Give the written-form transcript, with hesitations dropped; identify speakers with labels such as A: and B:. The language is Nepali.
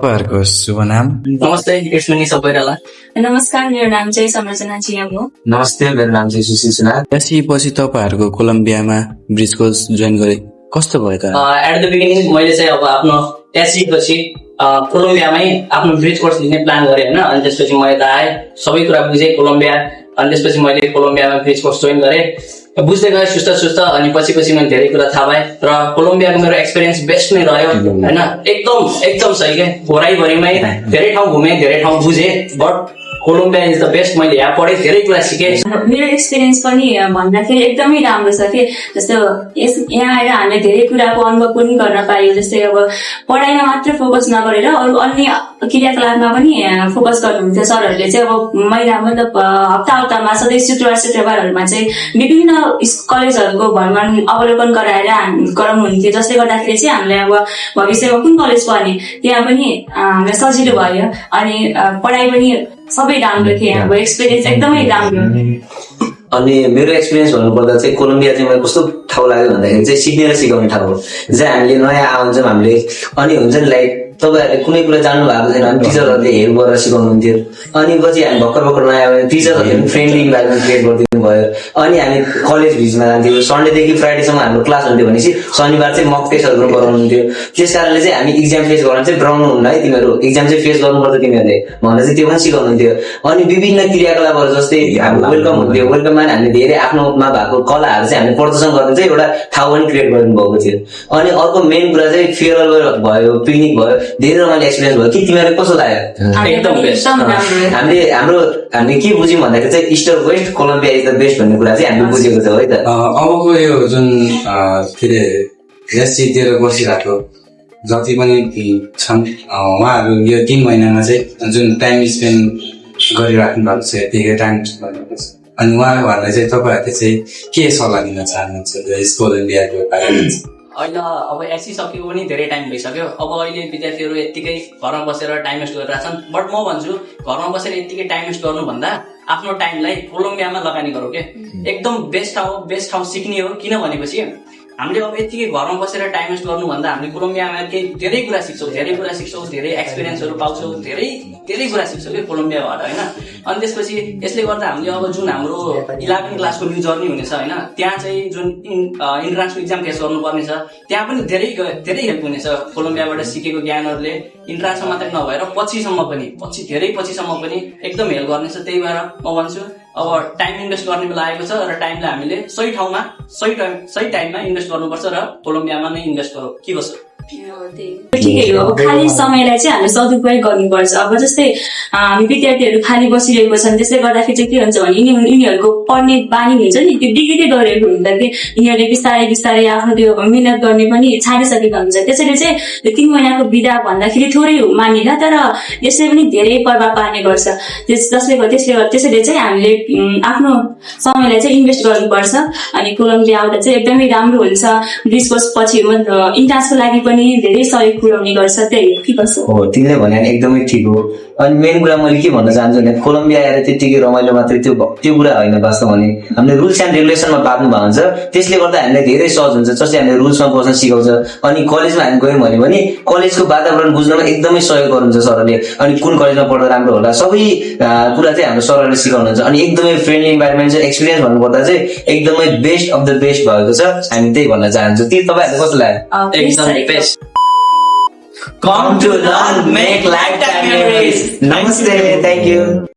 A: तपाईँहरूको शुभ नाम?
B: नमस्ते, इट्स मी निशा कोइराला।
C: नमस्कार, मेरो नाम चाहिँ संरचना चिया हो।
D: नमस्ते, मेरो नाम चाहिँ सुशील सुनार।
A: त्यसपछि तपाईँहरूको कोलम्बियामा ब्रिज कोर्स जोइन गरे, कस्तो भयो त?
B: एट द बिगिनिङ मैले चाहिँ अब आफ्नो एससी पछि कोलम्बियामै आफ्नो ब्रिज कोर्स लिने प्लान गरेँ होइन। अनि त्यसपछि म यता आएँ, सबै कुरा बुझेँ कोलम्बिया। अनि त्यसपछि मैले कोलम्बियामा ब्रिज कोर्स जोइन गरेँ, बुझ्दै गएँ सुस्त अनि पछि मैले धेरै कुरा थाहा पाएँ। र कोलम्बियाको मेरो एक्सपिरियन्स बेस्ट नै रह्यो होइन। एकदम सही क्या, भोराइभरिमै धेरै ठाउँ घुमेँ, धेरै ठाउँ बुझेँ। But Colombia is the best. मैले यहाँ पढेँ, धेरै कुरा सिकेँ।
C: मेरो एक्सपिरियन्स पनि भन्दाखेरि एकदमै राम्रो छ कि जस्तो यहाँ आएर हामीले धेरै कुराको अनुभव पनि गर्न पायो। जस्तै अब पढाइमा मात्र फोकस नगरेर अरू अन्य क्रियाकलापमा पनि फोकस गर्नुहुन्थ्यो सरहरूले चाहिँ। अब महिना मतलब हप्तामा सधैँ शुक्रबारहरूमा चाहिँ विभिन्न कलेजहरूको भ्रमण अवलोकन गराउनुहुन्थ्यो, जसले गर्दाखेरि चाहिँ हामीले अब भविष्यमा कुन कलेज पढ्ने त्यहाँ पनि हामीलाई सजिलो भयो। अनि पढाइ पनि सबै राम्रो थिए, अब एक्सपिरियन्स एकदमै राम्रो।
D: अनि मेरो एक्सपिरियन्स भन्नुपर्दा चाहिँ कोलम्बिया चाहिँ मलाई कस्तो ठाउँ लाग्यो भन्दाखेरि चाहिँ सिक्ने र सिकाउने ठाउँ हो। जहाँ हामीले नयाँ आउँछौँ हामीले, अनि हुन्छ नि लाइक तपाईँहरूले कुनै कुरा जान्नु भएको छैन भने टिचरहरूले हेल्प गरेर सिकाउनुहुन्थ्यो। अनि पछि हामी भर्खर नयाँ आयो, टिचरहरूले पनि फ्रेन्डली इन्भाइरोमेन्ट क्रिएट गरिदिनु भयो। अनि हामी कलेज भिजमा जान्थ्यौँ, सन्डेदेखि फ्राइडेसम्म हाम्रो क्लास हुन्थ्यो भनेपछि शनिबार चाहिँ मक टेस्टहरू गराउनुहुन्थ्यो। त्यस कारणले चाहिँ हामी इक्जाम फेस गर्न चाहिँ डराउनु हुन्न है, तिमीहरू इक्जाम चाहिँ फेस गर्नुपर्छ तिमीहरूले भनेर चाहिँ त्यो पनि सिकाउनुहुन्थ्यो। अनि विभिन्न क्रियाकलापहरू जस्तै हाम्रो वेलकम हुन्थ्यो, वेलकममा हामीले धेरै आफ्नोमा भएको कलाहरू चाहिँ हामीले प्रदर्शन गर्दा चाहिँ एउटा ठाउँ पनि क्रिएट गरिदिनु भएको थियो। अनि अर्को मेन कुरा चाहिँ फेयरवेल भयो, पिकनिक भयो, धेरै रमाइलो एक्सपिरियन्स भयो। कि तिमीहरू कस्तो लाग्यो?
B: एकदम बेस्ट।
D: हामीले के बुझ्यौँ भन्दाखेरि चाहिँ east west Colombia is the best भन्ने कुरा चाहिँ हामीले बुझेको छौँ है त।
A: अबको यो जुन के अरे एससीतिर बसिरहेको जति पनि छन् उहाँहरू यो 3 महिनामा चाहिँ जुन टाइम स्पेन्ड गरिराख्नु भएको छ, यतिकै टाइम गर्नुपर्छ। अनि उहाँहरूलाई चाहिँ तपाईँहरूले चाहिँ के सल्लाह दिन चाहनुहुन्छ कोलम्बियाको बारेमा?
B: अहिले अब एससी सकेको पनि धेरै टाइम भइसक्यो। अब अहिले विद्यार्थीहरू यत्तिकै घरमा बसेर टाइम वेस्ट गरिरहेछन्। बट म भन्छु घरमा बसेर यत्तिकै टाइम वेस्ट गर्नुभन्दा आफ्नो टाइमलाई कोलम्बियामा लगानी गरौँ के। एकदम बेस्ट ठाउँ सिक्ने हो। किन भनेपछि हामीले अब यत्तिकै घरमा बसेर टाइम वेस्ट गर्नुभन्दा हामीले कोलम्बियामा धेरै कुरा सिक्छौँ, धेरै एक्सपिरियन्सहरू पाउँछौँ, धेरै कुरा सिक्छौँ कि कोलम्बियाबाट होइन। अनि त्यसपछि यसले गर्दा हामीले अब जुन हाम्रो 11 क्लासको न्यू जर्नी हुनेछ होइन, त्यहाँ चाहिँ जुन इन्ट्रान्सको इक्जाम फेस गर्नुपर्ने छ, त्यहाँ पनि धेरै हेल्प हुनेछ। कोलम्बियाबाट सिकेको ज्ञानहरूले इन्ट्रान्समा मात्रै नभएर धेरै पछिसम्म पनि एकदम हेल्प गर्नेछ। त्यही भएर म भन्छु अब टाइम इन्भेस्ट गर्ने बेला आएको छ र टाइमलाई हामीले सही ठाउँमा सही टाइममा इन्भेस्ट गर्नुपर्छ र कोलम्बियामा नै इन्भेस्ट गरौँ। के भन्छ?
C: ठिकै हो। अब खाली समयलाई चाहिँ हामीले सदुपयोग गर्नुपर्छ। अब जस्तै हामी विद्यार्थीहरू खाली बसिरहेको छन्, त्यसले गर्दाखेरि चाहिँ के हुन्छ भने यिनीहरूको पढ्ने बानी हुन्छ नि, त्यो डिग्री गरेको हुन्छ कि यिनीहरूले बिस्तारै आफ्नो त्यो मिहिनेत गर्ने पनि छाडिसकेका हुन्छ। त्यसैले चाहिँ 3 महिनाको बिदा भन्दाखेरि थोरै मानिन, तर यसले पनि धेरै प्रभाव पार्ने गर्छ। त्यसैले चाहिँ हामीले आफ्नो समयलाई चाहिँ इन्भेस्ट गर्नुपर्छ। अनि कोलम्बिया आउँदा चाहिँ एकदमै राम्रो हुन्छ। ब्रिज कोर्स पछि इन्ट्रान्सको लागि पनि धेरै सहयोग पुर्याउने गर्छ। त्यही के भन्छ?
D: हो, तिमीले भने एकदमै ठिक हो। अनि मेन कुरा मैले के भन्न चाहन्छु भने कोलम्बिया आएर त्यतिकै रमाइलो मात्रै त्यो कुरा होइन। वास्तव भने हामीले रुल्स एन्ड रेगुलेसनमा पार्नु भएको हुन्छ, त्यसले गर्दा हामीलाई धेरै सहज हुन्छ। जस्तै हामीले रुल्समा बस्न सिकाउँछ। अनि कलेजमा हामी गयौँ भने कलेजको वातावरण बुझ्नमा एकदमै सहयोग गर्नुहुन्छ सरहरूले। अनि कुन कलेजमा पढ्दा राम्रो होला सबै कुरा चाहिँ हाम्रो सरहरूले सिकाउनुहुन्छ। अनि एकदमै फ्रेन्डली इन्भाइरोमेन्ट छ। एक्सपिरियन्स भन्नुपर्दा चाहिँ एकदमै बेस्ट अफ द बेस्ट भएको छ। हामी त्यही भन्न चाहन्छौँ। तपाईँहरूले कस्तो लाग्यो?
B: एकदम best.
D: Come to learn, make lifetime memories. Namaste. Thank you.